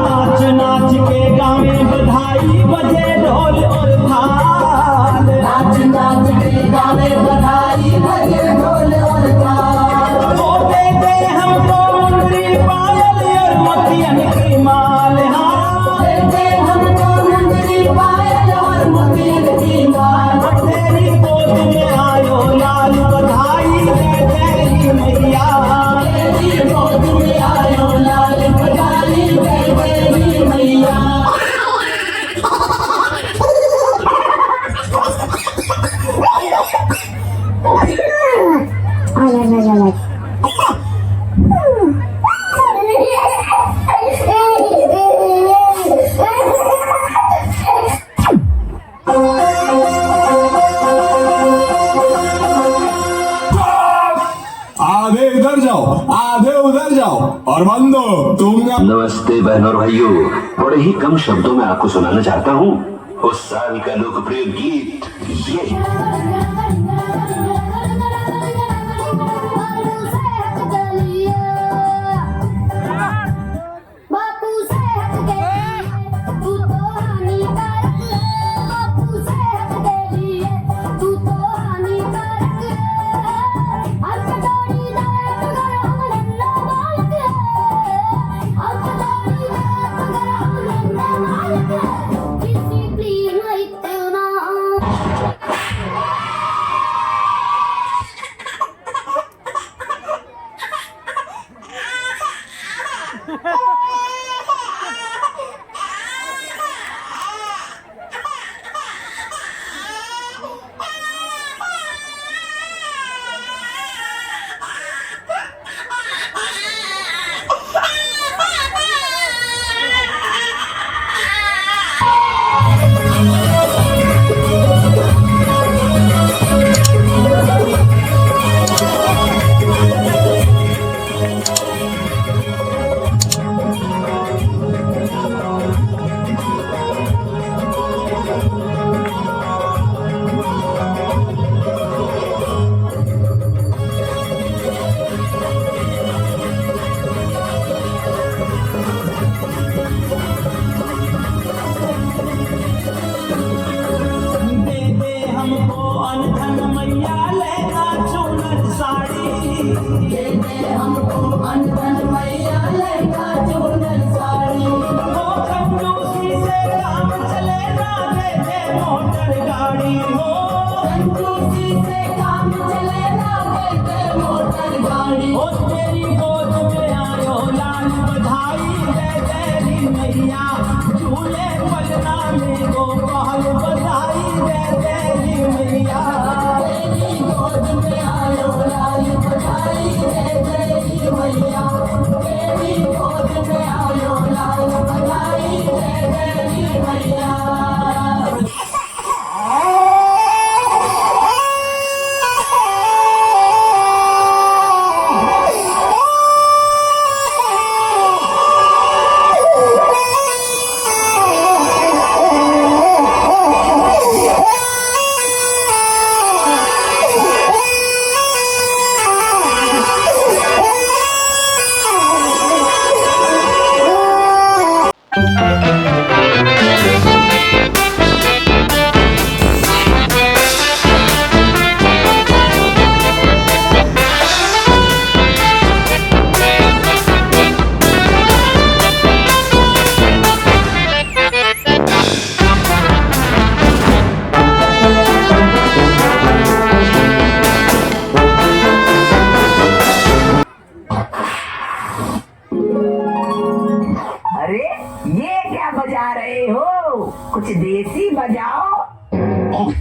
नाच नाच के गावे बधाई बजे ढोल और थाल। नाच नाच के गावे बधाई बजे ढोल और थाल। ओ दे दे हमको मुंदरी पायल और मोतियन की माल। दे दे हमको मुंदरी पायल और मोतियन की माल। तेरी गोद में आयो लाल बधाई दे तेरी मैया। तेरी गोद में आयो लाल बधाई दे तेरी मैया। आधे इधर जाओ आधे उधर जाओ। और बंदो तुम नमस्ते बहनों और भाइयों, बड़े ही कम शब्दों में आपको सुनाना चाहता हूँ उस साल का लोकप्रिय गीत ये। अरे ये क्या बजा रहे हो? कुछ देसी बजाओ। ओके